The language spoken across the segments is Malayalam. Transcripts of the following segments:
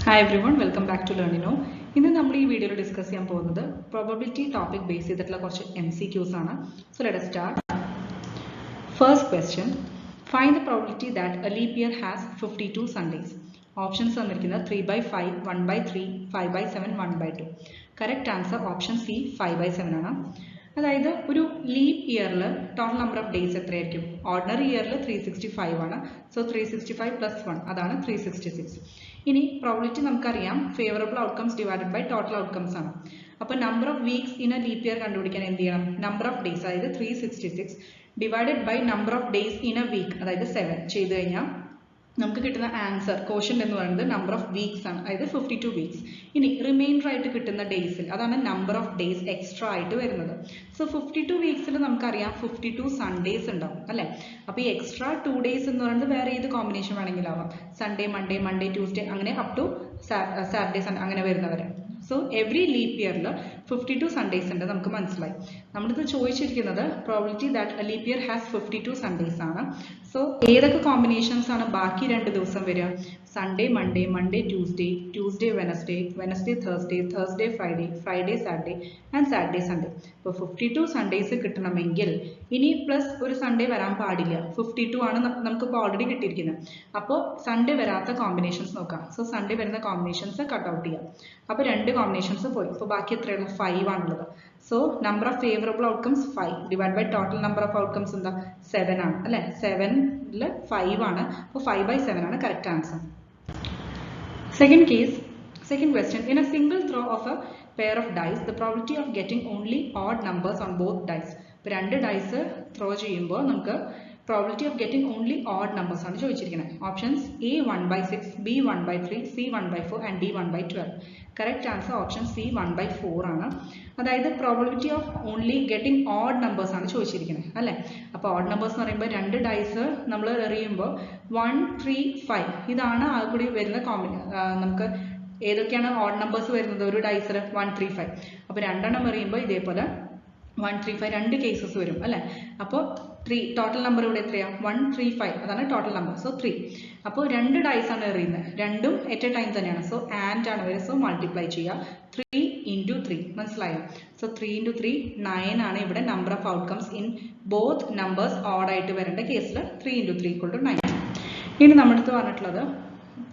Hi everyone, welcome back to Learning Now. In this video, we discuss probability topic based MCQs. So let us start. First question, find the probability that a leap year has 52 Sundays. Options are 3 by 5, 1 by 3, 5 by 7, 1 by 2. Correct answer option C, 5 by 7. അതായത് ഒരു ലീപ് ഇയറിൽ ടോട്ടൽ നമ്പർ ഓഫ് ഡേയ്സ് എത്രയായിരിക്കും? ഓർഡിനറി ഇയറിൽ 365 ആണ്. സോ 365 പ്ലസ് 1 അതാണ് 366. ഇനി പ്രോബിലിറ്റി നമുക്കറിയാം favourable outcomes divided by total outcomes ആണ്. അപ്പോൾ number of weeks in a leap year കണ്ടുപിടിക്കാൻ എന്ത് ചെയ്യണം? നമ്പർ ഓഫ് ഡേയ്സ് അതായത് 366 divided by number of days in a week അതായത് 7 ചെയ്തു കഴിഞ്ഞാൽ നമുക്ക് കിട്ടുന്ന ആൻസർ കോഷ്യന്റ് എന്ന് പറയുന്നത് നമ്പർ ഓഫ് വീക്സ് ആണ്, അതായത് 52 വീക്സ്. ഇനി റിമൈൻഡർ ആയിട്ട് കിട്ടുന്ന ഡേയ്സിൽ അതാണ് നമ്പർ ഓഫ് ഡേയ്സ് എക്സ്ട്രാ ആയിട്ട് വരുന്നത്. സോ 52 വീക്സിൽ നമുക്കറിയാം 52 സൺഡേസ് ഉണ്ടാവും അല്ലേ. അപ്പോൾ ഈ എക്സ്ട്രാ 2 ഡേയ്സ് എന്ന് പറയുന്നത് വേറെ ഏത് കോമ്പിനേഷൻ വേണമെങ്കിലും ആവാം. സൺഡേ മൺഡേ മൺഡേ ട്യൂസ്ഡേ അങ്ങനെ അപ് ടു സാറ്റർഡേ സൺഡേ അങ്ങനെ വരുന്നവരെ. സോ എവറി ലീപ് ഇയറിൽ 52 സൺഡേസ് ഉണ്ട് നമുക്ക് മനസ്സിലായി. നമ്മളിത് ചോദിച്ചിരിക്കുന്നത് probability that A leap year has 52 Sundays ആണ്. സോ ഏതൊക്കെ കോമ്പിനേഷൻസ് ആണ് ബാക്കി 2 ദിവസം വരിക? Sunday Monday Monday Tuesday Tuesday Wednesday Wednesday Thursday Thursday Friday Friday Saturday and Saturday Sunday. അപ്പോൾ 52 സൺഡേസ് കിട്ടണമെങ്കിൽ ഇനി പ്ലസ് ഒരു സൺഡേ വരാൻ പാടില്ല. 52 ആണ് നമുക്കിപ്പോൾ ഓൾറെഡി കിട്ടിയിരിക്കുന്നത്. അപ്പോൾ സൺഡേ വരാത്ത കോമ്പിനേഷൻസ് നോക്കാം. സോ സൺഡേ വരുന്ന കോമ്പിനേഷൻസ് കട്ട് ഔട്ട് ചെയ്യാം. അപ്പോൾ 2 കോമ്പിനേഷൻസ് പോയി. അപ്പോൾ ബാക്കി എത്രയാണ്? 5 ആണുള്ളത്. So number of favourable outcomes 5 divide by total number of outcomes എന്താ? 7 ആണ് അല്ലേ. 7ൽ 5 ആണ്. അപ്പോൾ 5 by 7 ആണ് correct answer. Second question, in a single throw of a pair of dice, the probability of getting only odd numbers on both dice. ഇപ്പോൾ 2 ഡൈസ് ത്രോ ചെയ്യുമ്പോൾ നമുക്ക് probability of getting only odd numbers ആണ് ചോദിച്ചിരിക്കുന്നത്. Options A 1 by 6, B 1 by 3, C 1 by 4 and D 1 by 12. Correct answer option C 1 by 4 ആണ്. അതായത് probability of only getting odd numbers ആണ് ചോദിച്ചിരിക്കുന്നത് അല്ലേ. അപ്പോൾ ഓഡ് നമ്പേഴ്സ് എന്ന് പറയുമ്പോൾ 2 ഡൈസ് നമ്മൾ എറിയുമ്പോൾ 1 3 5 ഇതാണ് ആ കൂടി വരുന്ന നമുക്ക് ഏതൊക്കെയാണ് ഓഡ് നമ്പേഴ്സ് വരുന്നത് ഒരു ഡൈസിൽ? 1 3 5. അപ്പോൾ 2 എണ്ണം എറിയുമ്പോൾ ഇതേപോലെ 1 3 5 2 കേസസ് വരും അല്ലേ. അപ്പോൾ 3 ടോട്ടൽ നമ്പർ ഇവിടെ എത്രയാണ്? 1 3 5 അതാണ് ടോട്ടൽ നമ്പർ. സോ 3. അപ്പോൾ 2 ഡൈസ് ആണ് എറിയുന്നത്, രണ്ടും അറ്റ് എ ടൈം തന്നെയാണ്. സോ ആൻഡ് ആണ് വരിക. സോ മൾട്ടിപ്ലൈ ചെയ്യുക 3 into 3 മനസ്സിലായോ? സോ 3 into 3 9 ആണ് ഇവിടെ number of outcomes in both numbers odd ആയിട്ട് വരേണ്ട കേസിൽ 3 into 3 equal to 9. ഇനി നമ്മുടെ അടുത്ത് പറഞ്ഞിട്ടുള്ളത്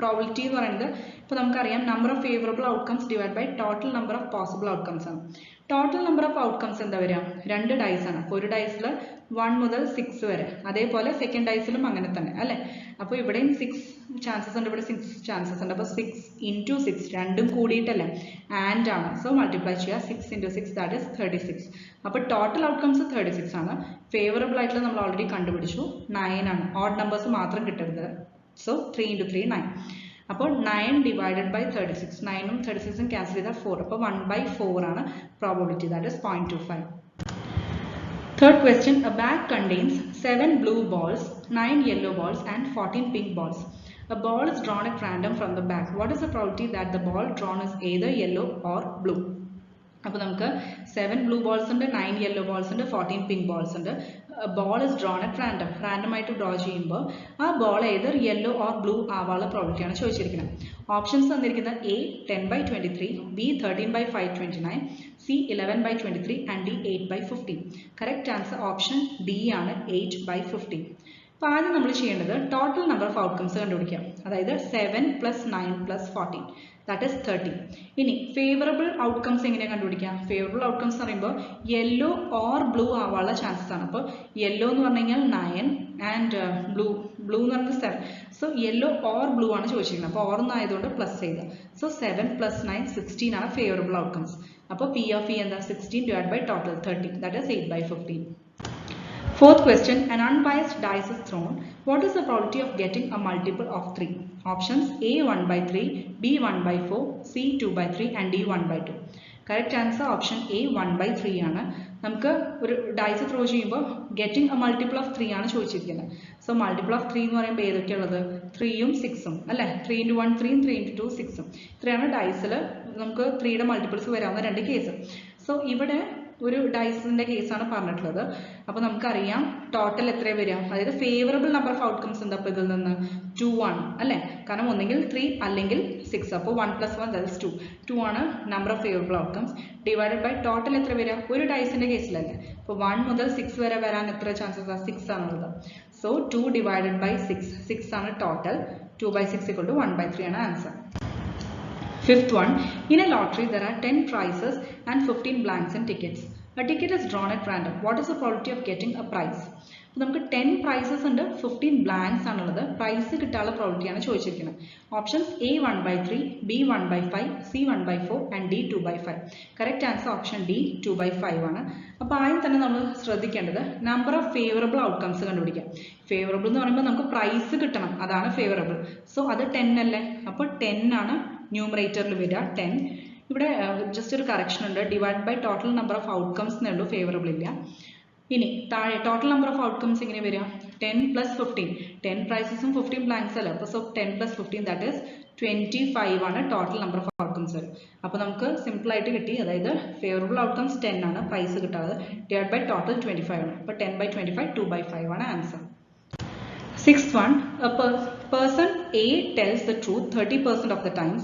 പ്രോബിലിറ്റി എന്ന് പറയുന്നത് ഇപ്പോൾ നമുക്കറിയാം number of favourable outcomes divide by total number of possible outcomes ആണ്. ടോട്ടൽ നമ്പർ ഓഫ് ഔട്ട്കംസ് എന്താ വരിക? 2 ഡൈസ് ആണ്. അപ്പോൾ ഒരു ഡൈസിൽ 1 മുതൽ 6 വരെ, അതേപോലെ സെക്കൻഡ് ഡൈസിലും അങ്ങനെ തന്നെ അല്ലേ. അപ്പോൾ ഇവിടെയും 6 ചാൻസസ് ഉണ്ട്, ഇവിടെ 6 ചാൻസസ് ഉണ്ട്. അപ്പോൾ 6 into 6 രണ്ടും കൂടിയിട്ടല്ലേ ആൻഡ് ആണ്. സോ മൾട്ടിപ്ലൈ ചെയ്യുക 6 into 6 ദാറ്റ് ഇസ് 36. അപ്പോൾ ടോട്ടൽ ഔട്ട്കംസ് 36 ആണ്. ഫേവറബിൾ ആയിട്ടുള്ള നമ്മൾ ഓൾറെഡി കണ്ടുപിടിച്ചു 9 ആണ്. ഓഡ് നമ്പേഴ്സ് മാത്രം കിട്ടരുത്. So 3 into 3 9. അപ്പോൾ 9 ഡിവൈഡഡ് ബൈ 36, 9ഉം 36ഉം ക്യാൻസൽ ചെയ്താൽ 4. അപ്പോൾ 1 by 4 ആണ് probability, that is 0.25. Third question, a bag contains 7 blue balls, 9 yellow balls and 14 pink balls. A ball is drawn at random from the bag. What is the probability that the ball drawn is either yellow or blue? അപ്പോൾ നമുക്ക് 7 ബ്ലൂ ബോൾസ് ഉണ്ട്, 9 യെല്ലോ ബോൾസ് ഉണ്ട്, 14 പിങ്ക് ബോൾസ് ഉണ്ട്. Ball is drawn at random ആയിട്ട് ഡ്രോ ചെയ്യുമ്പോൾ ആ ball either yellow or blue ആവാനുള്ള പ്രോബിലിറ്റിയാണ് ചോദിച്ചിരിക്കുന്നത്. ഓപ്ഷൻസ് തന്നിരിക്കുന്നത് A 10 by 23, B 13 by 529, C 11 by 23 and D 8 by 15. Correct answer option D ആണ് 8 by 15. അപ്പോൾ ആദ്യം നമ്മൾ ചെയ്യേണ്ടത് ടോട്ടൽ നമ്പർ ഓഫ് ഔട്ട്കംസ് കണ്ടുപിടിക്കാം. അതായത് 7 plus 9 plus 14 ദാറ്റ് ഇസ് 30. ഇനി ഫേവറബിൾ ഔട്ട്കംസ് എങ്ങനെയാണ് കണ്ടുപിടിക്കാം? ഫേവറബിൾ ഔട്ട്കംസ് എന്ന് പറയുമ്പോൾ യെല്ലോ ഓർ ബ്ലൂ ആവാനുള്ള ചാൻസസ് ആണ്. അപ്പോൾ യെല്ലോ എന്ന് പറഞ്ഞു കഴിഞ്ഞാൽ 9 ആൻഡ് ബ്ലൂ എന്ന് പറയുന്നത് 7. സോ യെല്ലോ ഓർ ബ്ലൂ ആണ് ചോദിച്ചിരിക്കുന്നത്. അപ്പോൾ ഓർ എന്നായതുകൊണ്ട് പ്ലസ് ചെയ്ത്. സോ 7 plus 9 16 ആണ് ഫേവറബിൾ ഔട്ട്കംസ്. അപ്പോൾ P of E എന്താ? 16 divided by total 30 that is 8 by 15. Fourth question, an unbiased dice is thrown. What is the probability of getting a multiple of 3? Options A 1 by 3, B 1 by 4, C 2 by 3 and D 1 by 2. Correct answer option A 1 by 3 ആണ്. നമുക്ക് ഒരു ഡൈസ് ത്രോ ചെയ്യുമ്പോൾ ഗെറ്റിംഗ് എ മൾട്ടിപ്പിൾ ഓഫ് 3 ആണ് ചോദിച്ചിരിക്കുന്നത്. സോ മൾട്ടിപ്പിൾ ഓഫ് 3 എന്ന് പറയുമ്പോൾ ഏതൊക്കെയുള്ളത്? 3ഉം 6ഉം അല്ലേ. 3 into 1 3, 3 into 2 6ഉം. ഇത്രയാണ് ഡൈസിൽ നമുക്ക് 3യുടെ മൾട്ടിപ്പിൾസ് വരാവുന്ന 2 കേസ്. സോ ഇവിടെ ഒരു ഡൈസിന്റെ കേസാണ് പറഞ്ഞിട്ടുള്ളത്. അപ്പോൾ നമുക്കറിയാം ടോട്ടൽ എത്ര വരിക, അതായത് ഫേവറബിൾ നമ്പർ ഓഫ് ഔട്ട്കംസ് ഉണ്ട്. അപ്പോൾ ഇതിൽ നിന്ന് 2 ആണ് അല്ലേ, കാരണം ഒന്നെങ്കിൽ 3 അല്ലെങ്കിൽ 6. അപ്പോൾ 1 + 1 that is 2. 2 ആണ് number of favourable outcomes divided by total എത്ര വരിക, ഒരു ഡൈസിന്റെ കേസിലല്ലേ. അപ്പോൾ 1 മുതൽ 6 വരെ വരാൻ എത്ര ചാൻസസ് ആണ്, 6 ആണുള്ളത്. സോ 2 ഡിവൈഡഡ് ബൈ 6, 6 ആണ് ടോട്ടൽ. 2/6 = 1/3 ആണ് answer. Fifth one, in a lottery there are 10 prizes and 15 blanks in tickets. A ticket is drawn at random. What is the probability of getting a prize? അപ്പോൾ നമുക്ക് 10 prizes ഉണ്ട്, 15 blanks ആണുള്ളത്. പ്രൈസ് കിട്ടാനുള്ള പ്രോബിലിറ്റി ആണ് ചോദിച്ചിരിക്കുന്നത്. Options A 1/3, B 1/5, C 1/4 and D 2/5. Correct answer option D 2/5 ആണ്. അപ്പോൾ ആദ്യം തന്നെ നമ്മൾ ശ്രദ്ധിക്കേണ്ടത് നമ്പർ ഓഫ് ഫേവറബിൾ ഔട്ട്കംസ് കണ്ടുപിടിക്കാം. ഫേവറബിൾ എന്ന് പറയുമ്പോൾ നമുക്ക് പ്രൈസ് കിട്ടണം, അതാണ് ഫേവറബിൾ. സോ അത് 10 അല്ലേ, അപ്പോൾ 10 ആണ് ന്യൂമറേറ്ററിൽ വരിക 10. ഇവിടെ ജസ്റ്റ് ഒരു കറക്ഷൻ ഉണ്ട്, divide by total number of outcomes എന്നേ ഉള്ളൂ, ഫേവറബിൾ ഇല്ല. ഇനി താഴെ ടോട്ടൽ നമ്പർ ഓഫ് ഔട്ട്കംസ് എങ്ങനെ വരിക, 10 + 15, 10 പ്രൈസസും 15 ബ്ലാങ്ക്സ് അല്ല. അപ്പോൾ സോ 10 + 15 that is 25 ആണ് ടോട്ടൽ നമ്പർ ഓഫ് ഔട്ട്കംസ് വരും. അപ്പോൾ നമുക്ക് സിമ്പിൾ ആയിട്ട് കിട്ടി, അതായത് ഫേവറബിൾ ഔട്ട്കംസ് 10 ആണ്, പ്രൈസ് കിട്ടാതെ, ഡിവൈഡ് ബൈ ടോട്ടൽ 25 ആണ്. അപ്പോൾ 10/25 2/5 ആണ് answer. Sixth one, a person A tells the truth 30% of the times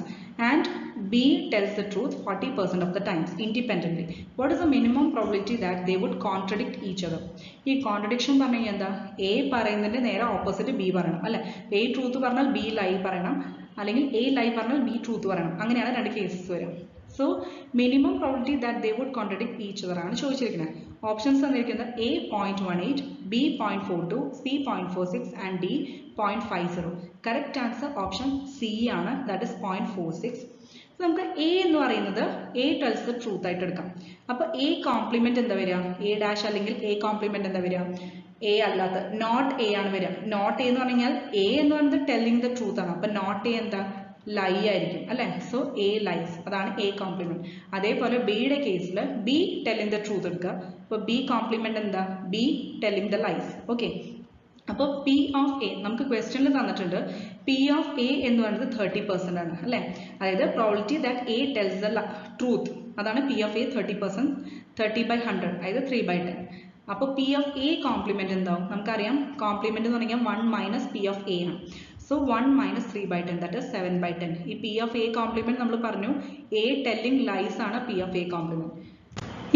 and B tells the truth 40% of the times independently. What is the minimum probability that they would contradict each other? ഈ കോൺട്രഡിക്ഷൻ പറഞ്ഞു കഴിഞ്ഞാൽ എന്താ, A പറയുന്നതിന്റെ നേരെ ഓപ്പോസിറ്റ് B പറയണം അല്ലെ. A ട്രൂത്ത് പറഞ്ഞാൽ B ലൈ പറയണം, അല്ലെങ്കിൽ A ലൈ പറഞ്ഞാൽ B ട്രൂത്ത് പറയണം. അങ്ങനെയാണ് രണ്ട് കേസസ് വരും. So minimum probability that they would contradict each other ആണ് ചോദിച്ചിരിക്കുന്നത്. ഓപ്ഷൻസ് തന്നിരിക്കുന്നത് A 0.18, B 0.42, C 0.46 and D 0.50. Correct answer option C ആണ്, ദാറ്റ് ഇസ് 0.46. നമുക്ക് A എന്ന് പറയുന്നത് A tells the truth ആയിട്ട് എടുക്കാം. അപ്പോൾ A കോംപ്ലിമെന്റ് എന്താ വരിക, A' അല്ലെങ്കിൽ A കോംപ്ലിമെന്റ് എന്താ വരിക, A അല്ലാത്ത നോട്ട് A ആണ് വരിക. നോട്ട് A എന്ന് പറഞ്ഞാൽ A എന്ന് പറയുന്നത് ടെല്ലിംഗ് ദ ട്രൂത്ത് ആണ്. അപ്പോൾ നോട്ട് A എന്താ, ലൈ ആയിരിക്കും അല്ലെ. സോ A ലൈസ്, അതാണ് A കോംപ്ലിമെന്റ്. അതേപോലെ ബിയുടെ കേസിൽ B ടെല്ലിംഗ് ദ ട്രൂത്ത് എടുക്കുക. അപ്പോൾ B കോംപ്ലിമെന്റ് എന്താ, B telling the lies. Okay, അപ്പോൾ P of A നമുക്ക് ക്വസ്റ്റ്യനിൽ തന്നിട്ടുണ്ട്. P of A എന്ന് പറയുന്നത് 30% ആണ് അല്ലെ. അതായത് probability that A tells the truth, അതാണ് P of A 30%, 30/100, അതായത് 3/10. അപ്പോൾ P of A കോംപ്ലിമെന്റ് എന്താവും, നമുക്കറിയാം കോംപ്ലിമെന്റ് എന്ന് പറഞ്ഞാൽ 1 - P of A ആണ്. So 1 - 3/10 that is 7/10. ഈ P of A കോംപ്ലിമെന്റ് നമ്മൾ പറഞ്ഞു A ടെല്ലിംഗ് ലൈസ് ആണ് P of A കോംപ്ലിമെന്റ്.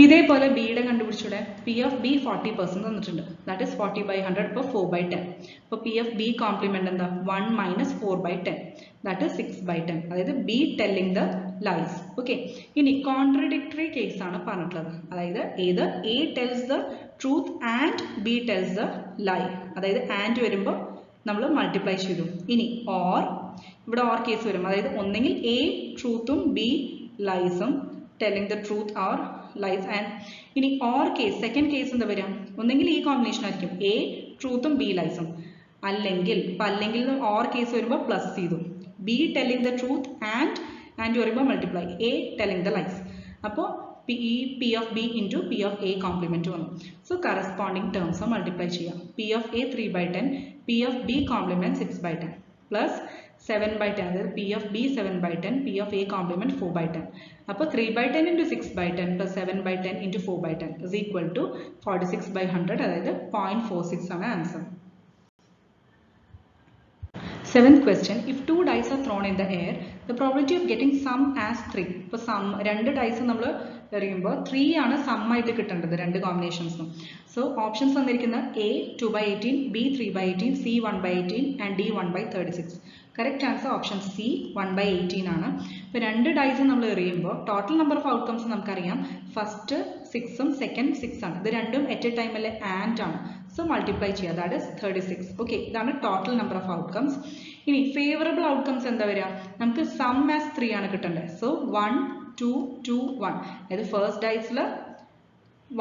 ഇതേപോലെ ബിയുടെ കണ്ടുപിടിച്ചൂടെ, P of B 40% തന്നിട്ടുണ്ട്, ദാറ്റ് ഇസ് 40/100, ഇപ്പോൾ 4/10. അപ്പോൾ P of B കോംപ്ലിമെന്റ് എന്താ, 1 - 4/10, ദാറ്റ് ഇസ് 6/10, അതായത് B telling the lies. Okay, ഇനി കോൺട്രഡിക്ടറി കേസ് ആണ് പറഞ്ഞിട്ടുള്ളത്, അതായത് ഏത് A tells the truth and B tells the lie, അതായത് ആൻഡ് വരുമ്പോൾ നമ്മൾ മൾട്ടിപ്ലൈ ചെയ്തു. ഇനി ഓർ, ഇവിടെ ഓർ കേസ് വരും, അതായത് ഒന്നെങ്കിൽ A ട്രൂത്തും B ലൈസും, telling the truth or lies. And ഇനി ഓർ കേസ്, സെക്കൻഡ് കേസ് എന്താ വരിക, ഒന്നെങ്കിൽ ഈ കോമ്പിനേഷൻ ആയിരിക്കും A ട്രൂത്തും B ലൈസും, അല്ലെങ്കിൽ ഓർ കേസ് വരുമ്പോൾ പ്ലസ് ചെയ്തു, B telling the truth and വരുമ്പോൾ multiply A telling the lies. അപ്പോൾ P of B into P of A complement വന്നു. സോ കറസ്പോണ്ടിങ് ടേംസ് മൾട്ടിപ്ലൈ ചെയ്യാം. P of A 3/10, P of B complement 6/10 plus 7/10, അതായത് P of B 7/10, P of A complement 4/10. അപ്പോൾ 3/10 into 6/10 plus 7/10 into 4/10 is equal to 46/100, അതായത് 0.46 ആണ് answer. Seventh question, if 2 dice are thrown in the air, the probability of getting sum as 3. ഇപ്പോൾ സം, രണ്ട് ഡൈസ് നമ്മൾ എറിയുമ്പോൾ 3 ആണ് സം ആയിട്ട് കിട്ടേണ്ടത് രണ്ട് കോമ്പിനേഷൻസും. സോ ഓപ്ഷൻസ് തന്നിരിക്കുന്നത് A 2/18, B 3/18, C 1/18 and D 1/36. Correct answer option C 1/18 ആണ്. ഇപ്പോൾ രണ്ട് ഡൈസും നമ്മൾ എറിയുമ്പോൾ ടോട്ടൽ നമ്പർ ഓഫ് ഔട്ട്കംസ് നമുക്കറിയാം, ഫസ്റ്റ് 6ഉം സെക്കൻഡ് 6 ആണ്. ഇത് രണ്ടും അറ്റ് എ ടൈം അല്ലെ ആൻഡ് ആണ്. സോ മൾട്ടിപ്ലൈ ചെയ്യുക, ദാറ്റ് ഇസ് 36. ഓക്കെ, ഇതാണ് ടോട്ടൽ നമ്പർ ഓഫ് ഔട്ട്കംസ്. ഇനി ഫേവറബിൾ ഔട്ട്കംസ് എന്താ വരിക, നമുക്ക് സം ആസ് 3 ആണ് കിട്ടേണ്ടത്. സോ 1 2 2 1, അതായത് ഫസ്റ്റ് ഡൈസിൽ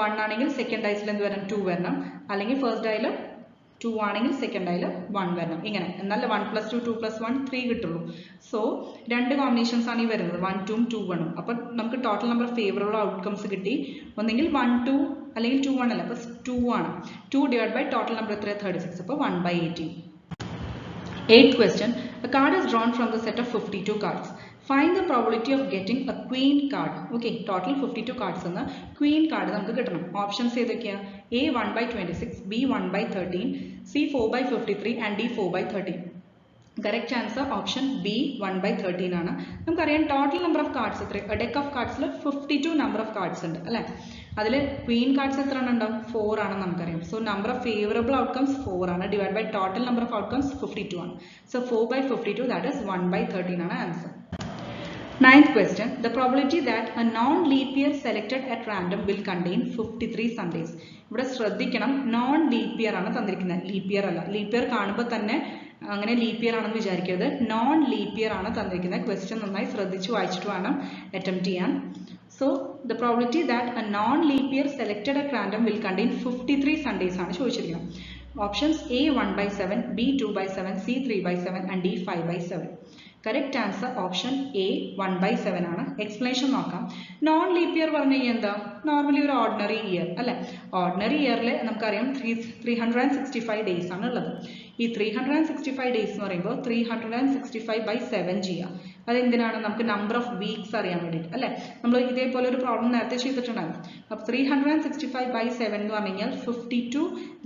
1 ആണെങ്കിൽ സെക്കൻഡ് ഡൈസിൽ എന്ത് വരണം, 2 വരണം, അല്ലെങ്കിൽ ഫസ്റ്റ് ഡൈയിൽ 2 ആണെങ്കിൽ സെക്കൻഡ് ഡൈയിൽ 1 വരണം. ഇങ്ങനെ എന്നാലും 1 + 2 2 + 1 3 കിട്ടുള്ളൂ. സോ രണ്ട് കോമ്പിനേഷൻസ് ആണ് ഈ വരുന്നത്, 1 2 2 1. അപ്പോൾ നമുക്ക് total number of favourable outcomes കിട്ടി, ഒന്നെങ്കിൽ 1 2 അല്ലെങ്കിൽ 2 1 അല്ല, അപ്പോൾ 2 ആണ്. 2 ഡിവൈഡ് ബൈ ടോട്ടൽ നമ്പർ എത്ര, 36, അപ്പോൾ 1/18. Eighth question, a card is drawn from the set of 52 cards. Find the probability of getting a queen card. Okay, total 52 cards in the queen card. Options A 1 by 26, B 1 by 13, C 4 by 53 and D 4 by 13. Correct answer option B 1 by 13 ആണ്. നമുക്കറിയാം total number of cards a deck of cards 52 number of cards ഉണ്ട് അല്ലേ? അതിൽ queen cards എത്ര ഉണ്ടാവും? 4 ആണ് നമുക്കറിയാം. So number of favorable outcomes 4 ആണ് divided by total number of outcomes 52 ആണ്. So 4 by 52 that is 1 by 13 ആണ് answer. Ninth question, the probability that a non-leap year selected at random will contain 53 Sundays. ഇവിടെ ശ്രദ്ധിക്കണം, നോൺ ലീപ്പ് ഇയർ ആണ് തന്നിരിക്കുന്നത്, ലീപ്പ് ഇയർ അല്ല. ലീപ്പ് ഇയർ കാണുമ്പോൾ തന്നെ അങ്ങനെ ലീപ്പ് ഇയർ ആണെന്ന് വിചാരിക്കരുത്, നോൺ ലീപ്പ് ഇയർ ആണ് തന്നിരിക്കുന്നത്. ക്വസ്റ്റ്യൻ നന്നായി ശ്രദ്ധിച്ചു വായിച്ചിട്ട് വേണം അറ്റംപ്റ്റ് ചെയ്യാൻ. So the probability that a non-leap year selected at random will contain 53 Sundays ആണ് ചോദിച്ചിരിക്കുന്നത്. Options A 1 by 7, B 2 by 7, C 3 by 7 and D 5 by 7. Correct answer option A 1 by 7 ആണ്. Explanation നോക്കാം. നോൺ ലീപ്പ് ഇയർ പറഞ്ഞു കഴിഞ്ഞാൽ എന്താ? നോർമലി ഒരു ഓർഡിനറി ഇയർ അല്ലെ? ഓർഡിനറി ഇയറിൽ നമുക്കറിയാം 365 ഡേയ്സ് ആണ് ഉള്ളത്. ഈ 365 ഡേയ്സ് എന്ന് പറയുമ്പോൾ 365 by 7 ചെയ്യാം. അതെന്തിനാണ്? നമുക്ക് നമ്പർ ഓഫ് വീക്സ് അറിയാൻ വേണ്ടിയിട്ട് അല്ലെ? നമ്മൾ ഇതേപോലെ ഒരു പ്രോബ്ലം നേരത്തെ ചെയ്തിട്ടുണ്ടായിരുന്നു. അപ്പോൾ 365 by 7 എന്ന് പറഞ്ഞു കഴിഞ്ഞാൽ 52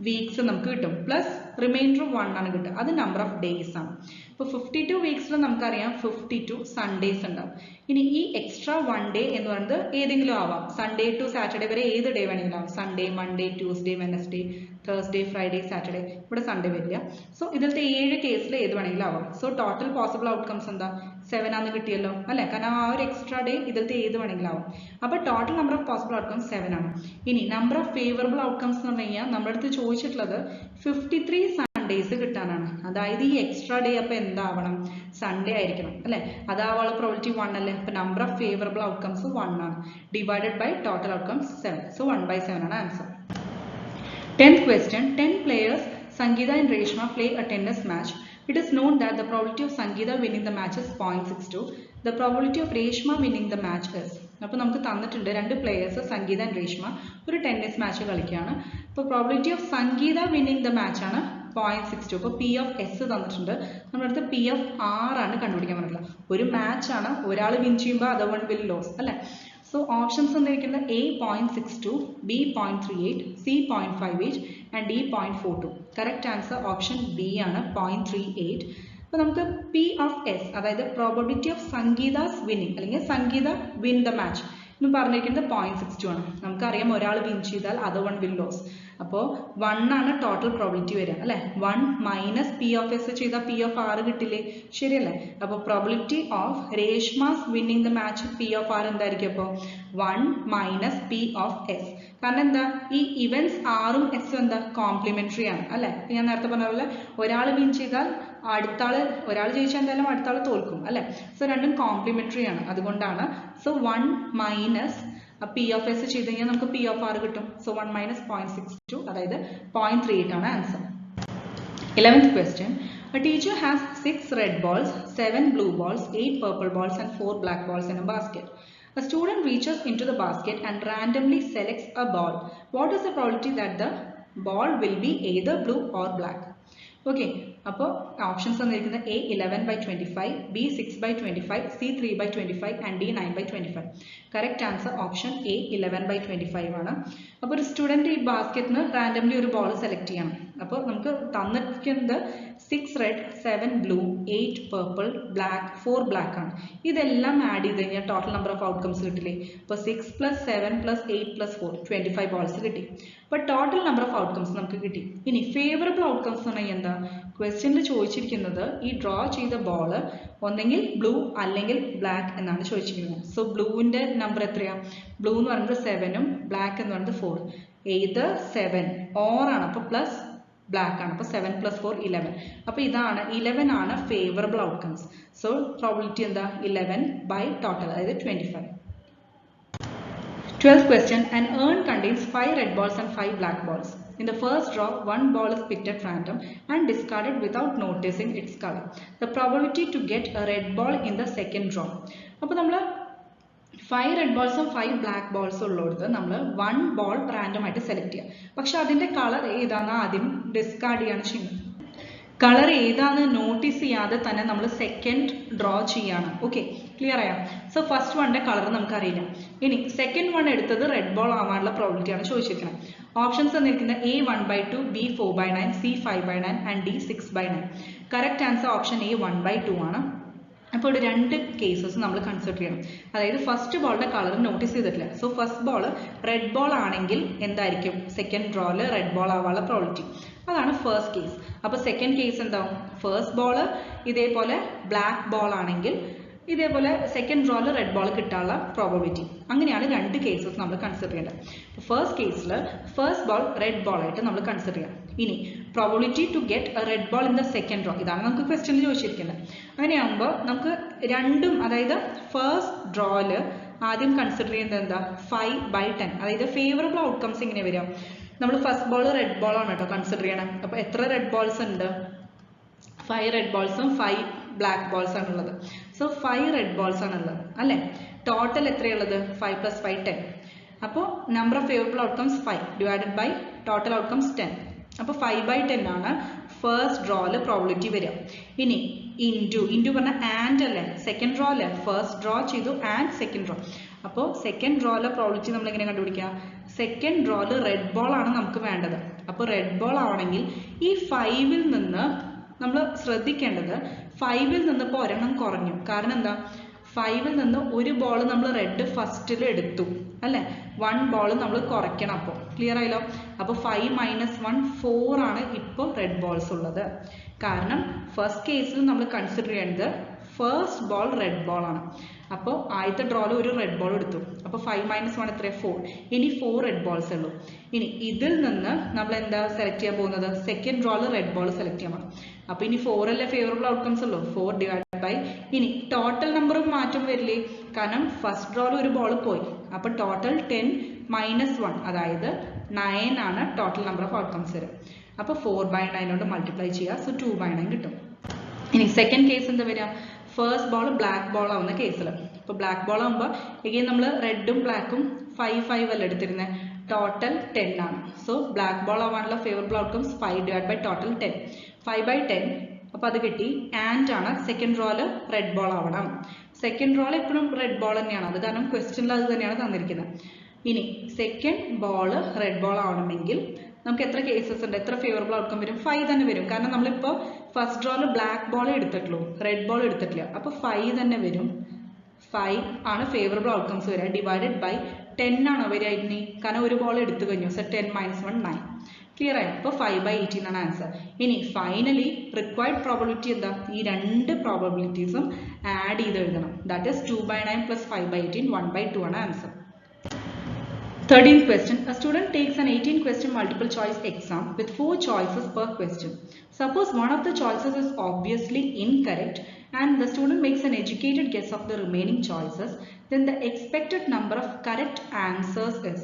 വീക്സ് നമുക്ക് കിട്ടും, പ്ലസ് റിമൈൻഡർ 1 ആണ് കിട്ടുക. അത് നമ്പർ ഓഫ് ഡേയ്സ് ആണ്. അപ്പോൾ 52 വീക്സിൽ നമുക്കറിയാം 52 സൺഡേസ് ഉണ്ടാവും. ഇനി ഈ എക്സ്ട്രാ 1 ഡേ എന്ന് പറയുന്നത് ഏതെങ്കിലും ആവാം. സൺഡേ ടു സാറ്റർഡേ വരെ ഏത് ഡേ വേണമെങ്കിലും ആവാം. Sunday, Monday, Tuesday, Wednesday, Thursday, Friday, Saturday. ഇവിടെ സൺഡേ വരില്ല. സോ ഇതിലത്തെ 7 കേസിൽ ഏത് വേണമെങ്കിലും ആവാം. സോ ടോട്ടൽ പോസിബിൾ ഔട്ട്കംസ് എന്താ? 7 ആണെന്ന് കിട്ടിയല്ലോ അല്ലെ? കാരണം ആ ഒരു എക്സ്ട്രാ ഡേ ഇതിലത്തെ ഏത് വേണമെങ്കിലും ആവാം. അപ്പോൾ total number of possible outcomes 7 ആണ്. ഇനി നമ്പർ ഓഫ് ഫേവറബിൾ ഔട്ട്കംസ് എന്ന് പറഞ്ഞു കഴിഞ്ഞാൽ നമ്മുടെ അടുത്ത് ചോദിച്ചിട്ടുള്ളത് 53 സൺഡേസ് കിട്ടാനാണ്. അതായത് ഈ എക്സ്ട്രാ ഡേ അപ്പോൾ എന്താവണം? സൺഡേ ആയിരിക്കണം അല്ലെ? അതാവാനുള്ള പ്രോബിലിറ്റി 1 അല്ലേ? അപ്പോൾ നമ്പർ ഓഫ് ഫേവറബിൾ ഔട്ട്കംസ് 1 ആണ്, divided by total outcomes 7. So 1 by 7 ആണ് answer. 10th question, 10 players Sangeeta and Reshma play a tennis match. It is known that the probability of Sangeeta winning the match is 0.62. The probability of Reshma winning the match is. അപ്പോൾ നമുക്ക് തന്നിട്ടുണ്ട് രണ്ട് പ്ലേയേഴ്സ് സംഗീത ആൻഡ് രേഷ്മ ഒരു ടെന്നീസ് മാച്ച് കളിക്കുകയാണ്. അപ്പോൾ probability of Sangeetha winning the match ആണ് 0.62. അപ്പോൾ പി ഓഫ് എസ് തന്നിട്ടുണ്ട്. നമ്മുടെ അടുത്ത് പി ഓഫ് ആർ ആണ് കണ്ടുപിടിക്കാൻ പറ്റില്ല. ഒരു മാച്ച് ആണ്, ഒരാൾ വിൻ ചെയ്യുമ്പോൾ അതർ വൺ വിൽ ലോസ് അല്ലേ? സോ ഓപ്ഷൻസ് തന്നിരിക്കുന്നത് A 0.62, B 0.38, C 0.58 and D 0.42. Correct answer option B ആണ് 0.38. അപ്പോൾ നമുക്ക് പി ഓഫ് എസ് അതായത് പ്രോബബിലിറ്റി ഓഫ് സംഗീതാസ് വിന്നിങ് അല്ലെങ്കിൽ സംഗീത വിൻ ദ മാച്ച് എന്ന് പറഞ്ഞിരിക്കുന്നത് 0.62 ആണ്. നമുക്കറിയാം ഒരാൾ വിൻ ചെയ്താൽ അതർ വൺ വിൽ ലോസ്. അപ്പോൾ 1 ആണ് ടോട്ടൽ പ്രോബിലിറ്റി വരിക അല്ലെ? 1 മൈനസ് പി ഓഫ് എസ് ചെയ്താൽ പി ഓഫ് ആർ കിട്ടില്ലേ? ശരിയല്ലേ? അപ്പോൾ പ്രോബിലിറ്റി ഓഫ് രേഷ്മാസ് winning the match P of R എന്തായിരിക്കും? അപ്പോൾ 1 മൈനസ് പി ഓഫ് എസ്. കാരണം എന്താ? ഈ ഇവൻസ് ആറും എസും എന്താ? കോംപ്ലിമെന്ററി ആണ് അല്ലെ? ഞാൻ നേരത്തെ പറഞ്ഞ പോലെ ഒരാൾ വിൻ ചെയ്താൽ അടുത്താള്, ഒരാൾ ജയിച്ചാൽ എന്തായാലും അടുത്താൾ തോൽക്കും അല്ലെ? സോ രണ്ടും കോംപ്ലിമെന്ററി ആണ്, അതുകൊണ്ടാണ്. So 1 minus P of S ചെയ്ത് കഴിഞ്ഞാൽ നമുക്ക് പി ഓഫ് ആർ കിട്ടും. സോ 1 മൈനസ് 0.62 അതായത് 0.38 ആണ് answer. 11th question, a teacher has 6 red balls, 7 blue balls, 8 purple balls and 4 black balls in a basket. A student reaches into the basket and randomly selects a ball. What is the probability that the ball will be either blue or black? Okay, അപ്പോൾ ഓപ്ഷൻസ് തന്നിരിക്കുന്നത് A 11 by 25, B 6 by 25, C 3 by 25 and D 9 by 25. Correct answer option A 11 by 25 ആണ്. അപ്പോൾ ഒരു സ്റ്റുഡൻറ്റ് ഈ ബാസ്കറ്റിൽ നിന്ന് റാൻഡംലി ഒരു ബോൾ സെലക്ട് ചെയ്യണം. അപ്പോൾ നമുക്ക് തന്നിരിക്കുന്നത് 6 red, 7 blue, 8 purple, black, 4 black ആണ്. ഇതെല്ലാം ആഡ് ചെയ്ത് കഴിഞ്ഞാൽ ടോട്ടൽ നമ്പർ ഓഫ് ഔട്ട്കംസ് കിട്ടില്ലേ? അപ്പോൾ 6 + 7 + 8 + 4 25 ബോൾസ് കിട്ടി. അപ്പോൾ ടോട്ടൽ നമ്പർ ഓഫ് ഔട്ട്കംസ് നമുക്ക് കിട്ടി. ഇനി ഫേവറബിൾ ഔട്ട്കംസ് എന്ന് പറഞ്ഞാൽ എന്താ? ക്വസ്റ്റ്യനിൽ ചോദിച്ചിരിക്കുന്നത് ഈ ഡ്രോ ചെയ്ത ബോൾ ഒന്നെങ്കിൽ ബ്ലൂ അല്ലെങ്കിൽ ബ്ലാക്ക് എന്നാണ് ചോദിച്ചിരിക്കുന്നത്. സോ ബ്ലൂവിൻ്റെ നമ്പർ എത്രയാണ്? ബ്ലൂ എന്ന് പറയുന്നത് 7ഉം ബ്ലാക്ക് എന്ന് പറയുന്നത് 4. ഏത് 7 ഓർ ആണ്, അപ്പോൾ പ്ലസ് ബ്ലാക്ക് ആണ്. അപ്പോൾ 7 + 4 11. അപ്പോൾ ഇതാണ് 11 ആണ് ഫേവറബിൾ ഔട്ട്കംസ്. സോ പ്രോബിലിറ്റി എന്താ? 11 ബൈ ടോട്ടൽ അതായത് 25. 12th question, an urn contains 5 red balls and 5 black balls. In the first draw, 1 ball is picked at random and discarded without noticing its color. The probability to get a red ball in the second draw. അപ്പോൾ നമ്മൾ 5 റെഡ് ബോൾസും 5 ബ്ലാക്ക് ബോൾസും ഉള്ളിടത്ത് നമ്മൾ 1 ബോൾ റാൻഡം ആയിട്ട് സെലക്ട് ചെയ്യുക. പക്ഷെ അതിൻ്റെ കളർ ഏതാണെന്ന് ആദ്യം ഡിസ്കാർഡ് ചെയ്യാണ് ചെയ്യുന്നത്. കളർ ഏതാന്ന് നോട്ടീസ് ചെയ്യാതെ തന്നെ നമ്മൾ സെക്കൻഡ് ഡ്രോ ചെയ്യാണ്. ഓക്കെ, ക്ലിയർ ആയോ? സോ ഫസ്റ്റ് വണ്ണിന്റെ കളർ നമുക്കറിയില്ല. ഇനി സെക്കൻഡ് വൺ എടുത്തത് റെഡ് ബോൾ ആവാനുള്ള പ്രോബിലിറ്റി ആണ് ചോദിച്ചിരിക്കുന്നത്. ഓപ്ഷൻസ് തന്നിരിക്കുന്നത് A 1/2, B 4/9, C 5/9 and D 6/9. Correct answer option A 1/2 ആണ്. അപ്പോൾ ഇവിടെ രണ്ട് കേസസ് നമ്മൾ കൺസിഡർ ചെയ്യണം. അതായത് ഫസ്റ്റ് ബോളിന്റെ കളർ നോട്ടീസ് ചെയ്തിട്ടില്ല. So first ball red ball ആണെങ്കിൽ എന്തായിരിക്കും സെക്കൻഡ് ഡ്രോയിൽ റെഡ് ബോൾ ആവാനുള്ള പ്രോബിലിറ്റി? അതാണ് ഫസ്റ്റ് കേസ്. അപ്പോൾ സെക്കൻഡ് കേസ് എന്താവും? ഫസ്റ്റ് ബോൾ ഇതേപോലെ ബ്ലാക്ക് ബോൾ ആണെങ്കിൽ ഇതേപോലെ സെക്കൻഡ് ഡ്രോയിൽ റെഡ് ബോൾ കിട്ടാനുള്ള പ്രോബബിലിറ്റി. അങ്ങനെയാണ് രണ്ട് കേസസ് നമ്മൾ കൺസിഡർ ചെയ്യേണ്ടത്. ഫസ്റ്റ് കേസിൽ ഫസ്റ്റ് ബോൾ റെഡ് ബോൾ ആയിട്ട് നമ്മൾ കൺസിഡർ ചെയ്യാം. ഇനി probability to get a red ball in the second draw, ഇതാണ് നമുക്ക് ക്വസ്റ്റ്യനിൽ ചോദിച്ചിരിക്കുന്നത്. അങ്ങനെയാകുമ്പോൾ നമുക്ക് രണ്ടും, അതായത് ഫസ്റ്റ് ഡ്രോയിൽ ആദ്യം കൺസിഡർ ചെയ്യുന്നത് എന്താ? 5/10. അതായത് ഫേവറബിൾ ഔട്ട്കംസ് എങ്ങനെ വരിക? നമ്മൾ ഫസ്റ്റ് ബോൾ റെഡ് ബോൾ ആണ് കേട്ടോ കൺസിഡർ ചെയ്യണം. അപ്പോൾ എത്ര റെഡ് ബോൾസ് ഉണ്ട്? 5 റെഡ് ബോൾസും 5 ബ്ലാക്ക് ബോൾസ് ആണുള്ളത്. സോ 5 റെഡ് ബോൾസ് ആണുള്ളത് അല്ലേ? ടോട്ടൽ എത്രയുള്ളത്? 5 + 5 10. അപ്പോൾ number of favourable outcomes 5 divided by total outcomes 10. അപ്പോൾ 5/10 ആണ് ഫസ്റ്റ് ഡ്രോയിൽ പ്രോബിലിറ്റി വരിക. ഇനി ഇൻറ്റു പറഞ്ഞാൽ ആൻഡ് അല്ലേ? സെക്കൻഡ് ഡ്രോ അല്ലേ? ഫസ്റ്റ് ഡ്രോ ചെയ്തു ആൻഡ് സെക്കൻഡ് ഡ്രോ. അപ്പോൾ സെക്കൻഡ് ഡ്രോയിലെ പ്രോബിലിറ്റി നമ്മൾ എങ്ങനെ കണ്ടുപിടിക്കുക? സെക്കൻഡ് ഡ്രോയിൽ റെഡ് ബോൾ ആണ് നമുക്ക് വേണ്ടത്. അപ്പോൾ റെഡ് ബോൾ ആവണമെങ്കിൽ ഈ 5ൽ നിന്ന് നമ്മൾ ശ്രദ്ധിക്കേണ്ടത് 5ൽ നിന്ന് ഇപ്പോൾ ഒരെണ്ണം കുറഞ്ഞു. കാരണം എന്താ? 5ൽ നിന്ന് ഒരു ബോൾ നമ്മൾ റെഡ് ഫസ്റ്റിൽ എടുത്തു അല്ലേ? 1 ബോൾ നമ്മൾ കുറയ്ക്കണം. അപ്പോൾ ക്ലിയർ ആയല്ലോ? അപ്പോൾ 5 - 1 4 ആണ് ഇപ്പോൾ റെഡ് ബോൾസ് ഉള്ളത്. കാരണം ഫസ്റ്റ് കേസിൽ നമ്മൾ കൺസിഡർ ചെയ്യേണ്ടത് ഫസ്റ്റ് ബോൾ റെഡ് ബോൾ ആണ്. അപ്പോൾ ആദ്യത്തെ ഡ്രോയിൽ ഒരു റെഡ് ബോൾ എടുത്തു. അപ്പോൾ 5 - 1 എത്ര? 4. ഇനി 4 റെഡ് ബോൾസ് ഉള്ളൂ. ഇനി ഇതിൽ നിന്ന് നമ്മൾ എന്താ സെലക്ട് ചെയ്യാൻ പോകുന്നത്? സെക്കൻഡ് ഡ്രോയിൽ റെഡ് ബോൾ സെലക്ട് ചെയ്യണം. അപ്പോൾ ഇനി 4 അല്ലേ ഫേവറബിൾ ഔട്ട്കംസ് ഉള്ളൂ? 4 ഡിവൈഡ് ബൈ ഇനി ടോട്ടൽ നമ്പറും മാറ്റം വരില്ലേ? കാരണം ഫസ്റ്റ് ഡ്രോയിൽ ഒരു ബോൾ പോയി. അപ്പോൾ ടോട്ടൽ 10 - 1, അതായത് 9 ആണ് ടോട്ടൽ നമ്പർ ഓഫ് ഔട്ട്കംസ് വരും. അപ്പോൾ 4/9 കൊണ്ട് മൾട്ടിപ്ലൈ ചെയ്യുക. സോ 2/9 കിട്ടും. ഇനി സെക്കൻഡ് കേസ് എന്താ വരിക? ഫസ്റ്റ് ബോൾ ബ്ലാക്ക് ബോൾ ആവുന്ന കേസിൽ. ഇപ്പോൾ ബ്ലാക്ക് ബോൾ ആകുമ്പോൾ എഗെയിൻ നമ്മൾ റെഡും ബ്ലാക്കും 5 അല്ല എടുത്തിരുന്നത്. ടോട്ടൽ 10 ആണ്. സോ ബ്ലാക്ക് ബോൾ ആവാനുള്ള favourable outcomes 5 divide by total 10. 5/10. അപ്പോൾ അത് കിട്ടി. ആൻഡ് ആണ് സെക്കൻഡ് റോയിൽ റെഡ് ബോൾ ആവണം. സെക്കൻഡ് റോൾ എപ്പോഴും റെഡ് ബോൾ തന്നെയാണ്. അത് കാരണം ക്വസ്റ്റ്യനിൽ അത് തന്നെയാണ് തന്നിരിക്കുന്നത്. ഇനി സെക്കൻഡ് ബോൾ റെഡ് ബോൾ ആവണമെങ്കിൽ നമുക്ക് എത്ര കേസസ് ഉണ്ട്? എത്ര ഫേവറബിൾ ഔട്ട്കം വരും? 5 തന്നെ വരും. കാരണം നമ്മളിപ്പോൾ ഫസ്റ്റ് ഡ്രോയിൽ ബ്ലാക്ക് ബോൾ എടുത്തിട്ടുള്ളൂ, റെഡ് ബോൾ എടുത്തിട്ടില്ല. അപ്പോൾ 5 തന്നെ വരും. 5 ആണ് ഫേവറബിൾ ഔട്ട്കംസ് വരിക. ഡിവൈഡഡ് ബൈ 10 ആണ് വരിക. ഇനി കാരണം ഒരു ബോൾ എടുത്തു കഴിഞ്ഞു. സോ 10 - 1 9. ക്ലിയർ ആയി? അപ്പോൾ 5/18 ആണ് ആൻസർ. ഇനി ഫൈനലി റിക്വയർഡ് പ്രോബബിലിറ്റി എന്താ? ഈ രണ്ട് പ്രോബബിലിറ്റീസും ആഡ് ചെയ്ത് എഴുതണം. ദാറ്റ് ഈസ് 2/9 + 5/18 1/2 ആണ് answer. 13th question. A student takes an 18-question multiple choice exam with 4 choices per question. Suppose one of the choices is obviously incorrect and the student makes an educated guess of the remaining choices, then the expected number of correct answers is.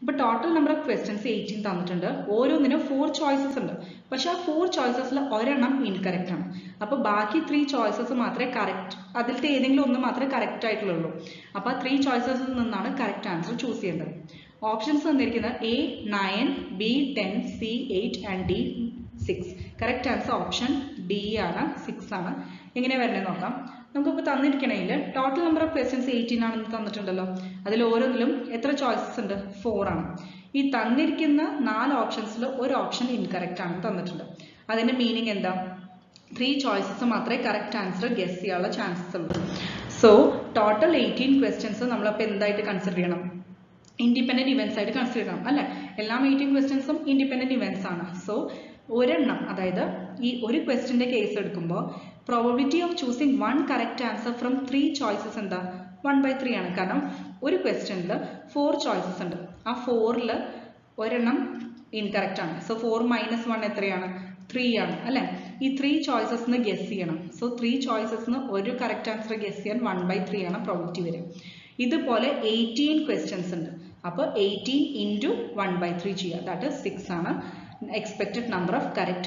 ഇപ്പോൾ ടോട്ടൽ നമ്പർ ഓഫ് ക്വസ്റ്റ്യൻസ് 18 തന്നിട്ടുണ്ട്. ഓരോന്നിനും 4 ചോയ്സസ് ഉണ്ട്. പക്ഷെ ആ 4 ചോയ്സസിൽ ഒരെണ്ണം ഇൻകറക്റ്റ് ആണ്. അപ്പോൾ ബാക്കി 3 ചോയ്സസ് മാത്രമേ കറക്റ്റ്, അതിലത്തെ ഏതെങ്കിലും ഒന്ന് മാത്രമേ കറക്റ്റ് ആയിട്ടുള്ളൂ. അപ്പോൾ ആ 3 ചോയ്സസിൽ നിന്നാണ് കറക്റ്റ് ആൻസർ ചൂസ് ചെയ്യേണ്ടത്. ഓപ്ഷൻസ് തന്നിരിക്കുന്നത് A 9, B 10, C 8 and D 6. Correct answer option D ആണ്, 6 ആണ്. എങ്ങനെ വരണേ നോക്കാം. നമുക്കിപ്പോൾ തന്നിരിക്കണേൽ ടോട്ടൽ നമ്പർ ഓഫ് ക്വസ്റ്റ്യൻസ് 18 ആണെന്ന് തന്നിട്ടുണ്ടല്ലോ. അതിൽ ഓരോന്നിലും എത്ര ചോയ്സസ് ഉണ്ട്? 4 ആണ്. ഈ തന്നിരിക്കുന്ന 4 ഓപ്ഷൻസിൽ ഒരു ഓപ്ഷൻ ഇൻകറക്റ്റ് ആണ് തന്നിട്ടുണ്ട്. അതിന്റെ മീനിങ് എന്താ? 3 ചോയ്സസ് മാത്രമേ കറക്റ്റ് ആൻസർ ഗസ് ചെയ്യാനുള്ള ചാൻസസ് ഉള്ളൂ. സോ ടോട്ടൽ 18 ക്വസ്റ്റ്യൻസ് നമ്മളപ്പോൾ എന്തായിട്ട് കൺസിഡർ ചെയ്യണം? ഇൻഡിപെൻഡന്റ് ഇവന്റ്സ് ആയിട്ട് കൺസിഡർ ചെയ്യണം അല്ലെ? എല്ലാം 18 ക്വസ്റ്റ്യൻസും ഇൻഡിപെൻഡന്റ് ഇവന്റ്സ് ആണ്. സോ ഒരെണ്ണം, അതായത് ഈ ഒരു ക്വസ്റ്റ്യന്റെ കേസ് എടുക്കുമ്പോൾ probability of choosing 1 correct answer from 3 choices എന്താ? 1/3 ആണ്. കാരണം ഒരു ക്വസ്റ്റ്യനിൽ 4 ചോയ്സസ് ഉണ്ട്. ആ 4ൽ ഒരെണ്ണം ഇൻകറക്റ്റ് ആണ്. സോ 4 - 1 എത്രയാണ്? 3 ആണ് അല്ലെ? ഈ 3 ചോയ്സസിന് ഗസ് ചെയ്യണം. സോ 3 ചോയ്സസിന് ഒരു കറക്റ്റ് ആൻസർ ഗസ് ചെയ്യാൻ 1/3 ആണ് പ്രോബബിലിറ്റി വരിക. ഇതുപോലെ 18 ക്വസ്റ്റ്യൻസ് ഉണ്ട്. അപ്പോൾ 18 × 1/3 ചെയ്യുക. ദാറ്റ് ഈസ് 6 ആണ് expected number of correct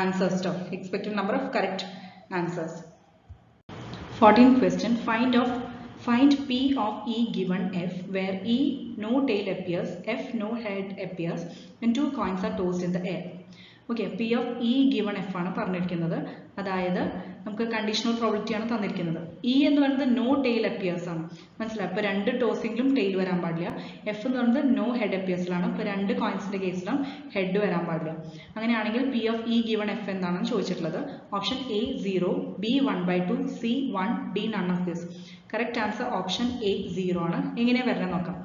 answers. Expected number of correct answers. 14th question. Find P of E given F, where E no tail appears, F no head appears, and 2 coins are tossed in the air. Okay, P of E given F ആണ് പറഞ്ഞിരിക്കുന്നത്. അതായത് നമുക്ക് കണ്ടീഷണൽ പ്രോബിലിറ്റി ആണ് തന്നിരിക്കുന്നത്. ഇ എന്ന് പറയുന്നത് നോ ടെയിൽ അപ്പിയേഴ്സ് ആണ്. മനസ്സിലായി? അപ്പോൾ രണ്ട് ടോസിംഗിലും ടെയിൽ വരാൻ പാടില്ല. എഫ് എന്ന് പറയുന്നത് നോ ഹെഡ് അപ്പിയേഴ്സിലാണ്. ഇപ്പോൾ രണ്ട് കോയിൻസിന്റെ കേസിലും ഹെഡ് വരാൻ പാടില്ല. അങ്ങനെയാണെങ്കിൽ P of E given F എന്താണെന്ന് ചോദിച്ചിട്ടുള്ളത്. Option A 0, B 1/2, C 1, D none of this. Correct answer option A 0 ആണ്. എങ്ങനെയാ വരണം നോക്കാം.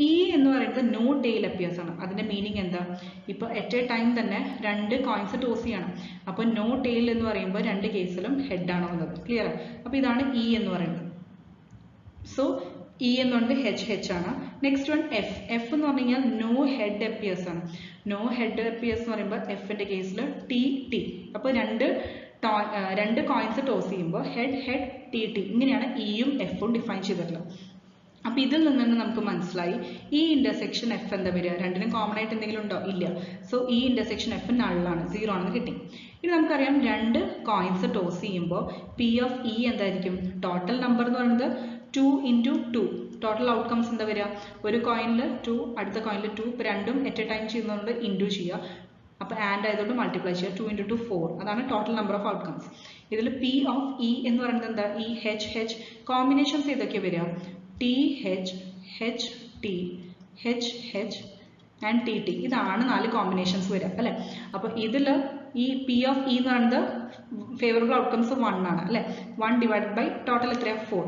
ഇ എന്ന് പറയുന്നത് നോ ടെയിൽ അപ്പിയേഴ്സ് ആണ്. അതിന്റെ മീനിങ് എന്താ? ഇപ്പോൾ അറ്റ് എ ടൈം തന്നെ രണ്ട് കോയിൻസ് ടോസ് ചെയ്യണം. അപ്പോൾ നോ ടെയിൽ എന്ന് പറയുമ്പോൾ രണ്ട് കേസിലും ഹെഡ് ആണ് വന്നത്. ക്ലിയർ? അപ്പോൾ ഇതാണ് ഇ എന്ന് പറയുന്നത്. സോ ഇ എന്ന് പറയുന്നത് എച്ച് ആണ്. നെക്സ്റ്റ് വൺ എഫ് എന്ന് പറഞ്ഞു കഴിഞ്ഞാൽ നോ ഹെഡ് അപ്പിയേഴ്സ് ആണ്. നോ ഹെഡ് അപ്പിയേഴ്സ് എന്ന് പറയുമ്പോൾ എഫിന്റെ കേസിൽ ടി. അപ്പോൾ രണ്ട് കോയിൻസ് ടോസ് ചെയ്യുമ്പോൾ ഹെഡ് ടി ഇങ്ങനെയാണ് ഇയും എഫും ഡിഫൈൻ ചെയ്തിട്ടുള്ളത്. അപ്പോൾ ഇതിൽ നിന്ന് തന്നെ നമുക്ക് മനസ്സിലായി ഈ ഇന്റർസെക്ഷൻ എഫ് എന്താ വരിക? രണ്ടിനും കോമൺ ആയിട്ട് എന്തെങ്കിലും ഉണ്ടോ? ഇല്ല. സോ ഈ ഇന്റർസെക്ഷൻ എഫ് നള്ളാണ്, 0 ആണെന്ന് കിട്ടി. ഇനി നമുക്കറിയാം രണ്ട് കോയിൻസ് ടോസ് ചെയ്യുമ്പോൾ പി ഓഫ് ഇ എന്തായിരിക്കും? ടോട്ടൽ നമ്പർ എന്ന് പറയുന്നത് 2 × 2. ടോട്ടൽ ഔട്ട്കംസ് എന്താ വരിക? ഒരു കോയിനിൽ 2, അടുത്ത കോയിനിൽ 2. ഇപ്പോൾ രണ്ടും അറ്റ് എ ടൈം ചെയ്യുന്നതുകൊണ്ട് ഇൻറ്റു ചെയ്യുക. അപ്പോൾ ആൻഡ് ആയതുകൊണ്ട് മൾട്ടിപ്ലൈ ചെയ്യുക. 2 × 2 4. അതാണ് ടോട്ടൽ നമ്പർ ഓഫ് ഔട്ട്കംസ്. ഇതിൽ പി ഓഫ് ഇ എന്ന് പറയുന്നത് എന്താ? ഈ എച്ച് കോമ്പിനേഷൻസ് ഏതൊക്കെ വരിക? T H T H and T. ഇതാണ് 4 കോമ്പിനേഷൻസ് വരിക അല്ലേ? അപ്പോൾ ഇതിൽ ഈ പി ഓഫ് ഇ എന്ന് പറയുന്നത് ഫേവറബിൾ ഔട്ട്കംസ് 1 ആണ് അല്ലേ? 1 ഡിവൈഡഡ് ബൈ ടോട്ടൽ എത്രയാണ്? 4.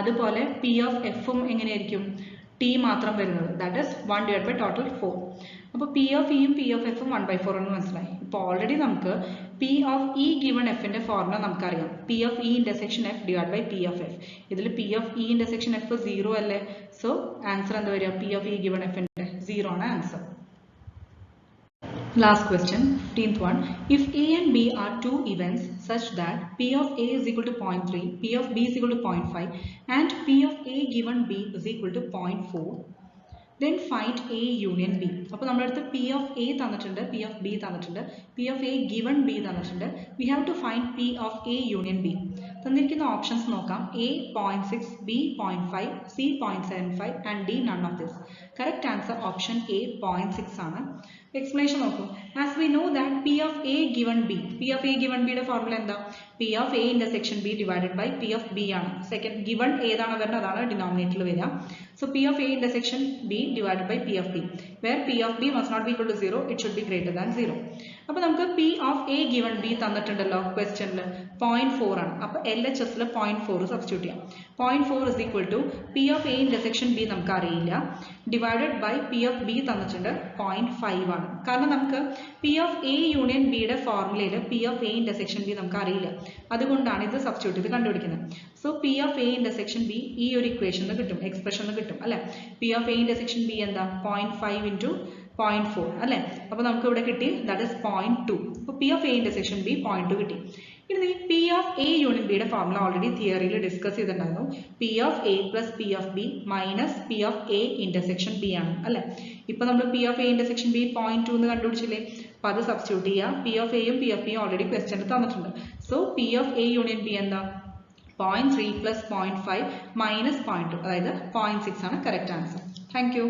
അതുപോലെ പി ഓഫ് എഫും എങ്ങനെയായിരിക്കും? ടി മാത്രം വരുന്നത്. That is 1 divide by total 4. അപ്പോൾ പി ഓഫ് ഇയും പി ഓഫ് എഫും 1/4 എന്ന് മനസ്സിലായി. ഇപ്പോൾ ഓൾറെഡി നമുക്ക് പി ഓഫ് ഇ ഗിവൺ എഫിന്റെ ഫോർമുല നമുക്കറിയാം. P of E intersection F divide by P of F. ഇതിൽ P of E intersection F 0 അല്ലേ? സോ ആൻസർ എന്താ വരിക? പി ഓഫ് ഇ ഗിവൺ എഫിന്റെ 0 ആണ് answer. Last question, 15th one. If A and B are two events such that P of A is equal to 0.3, P of B is equal to 0.5 and P of A given B is equal to 0.4, then find A union B. അപ്പോൾ നമ്മുടെ അടുത്ത് P of A തന്നിട്ടുണ്ട്, P of B തന്നിട്ടുണ്ട്, P of A given B തന്നിട്ടുണ്ട്. We have to find P of A union B. തന്നിരിക്കുന്ന ഓപ്ഷൻസ് നോക്കാം. A 0.6, B 0.5, C 0.75 and D none of this. Correct answer option A 0.6 ആണ്. Explanation നോക്കൂ. As we know that P of A given B. P of A given B യുടെ ഫോർമുല എന്താ? P of A intersection B divided by P of B ആണ്. സെക്കൻഡ് given ഏതാണ് വരുന്നത്? അതാണ് ഡിനോമിനേറ്ററിൽ വരിക. So P of A intersection B divided by P of B, where P of B must not be equal to 0, it should be greater than 0. അപ്പോൾ നമുക്ക് P of A given B തന്നിട്ടുണ്ടല്ലോ ക്വസ്റ്റ്യനിൽ 0.4 ആണ്. അപ്പോൾ LHSൽ 0.4 സബ്സ്റ്റിറ്റ്യൂട്ട് ചെയ്യാം. 0.4 is equal to P of A intersection B നമുക്ക് അറിയില്ല, divided by P of B തന്നിട്ടുണ്ട് 0.5 ആണ്. കാരണം നമുക്ക് P of A union B യുടെ ഫോർമുലയിൽ P of A intersection B നമുക്ക് അറിയില്ല. അതുകൊണ്ടാണ് ഇത് സബ്സ്റ്റിറ്റ്യൂട്ട് ചെയ്ത് കണ്ടുപിടിക്കുന്നത്. So P of A intersection B ഈ ഒരു ഇക്വേഷനിൽ കിട്ടും, എക്സ്പ്രഷനിൽ കിട്ടും അല്ലെ? P of A intersection B എന്താ? 0.5 into 0.4 അല്ലെ? അപ്പോൾ നമുക്ക് ഇവിടെ കിട്ടി ദാറ്റ് ഇസ് 0.2. അപ്പോൾ P of A intersection B 0.2 കിട്ടി. ഇനി P of A union B യുടെ ഫോർമുല ഓൾറെഡി തിയറിയിൽ ഡിസ്കസ് ചെയ്തിട്ടുണ്ടായിരുന്നു. P of A plus P of B minus P of A intersection B ആണ് അല്ലെ? ഇപ്പോൾ നമ്മൾ P of A intersection B 0.2 എന്ന് കണ്ടുപിടിച്ചില്ലേ? അപ്പോൾ അത് സബ്സ്റ്റിറ്റ്യൂട്ട് ചെയ്യുക. P of A യും P of B യും ഓൾറെഡി ക്വസ്റ്റ്യനിൽ തന്നിട്ടുണ്ട്. So P of A union B എന്താ? 0.3 plus 0.5 minus 0.2, അതായത് 0.6 ആണ് കറക്റ്റ് ആൻസർ. Thank you.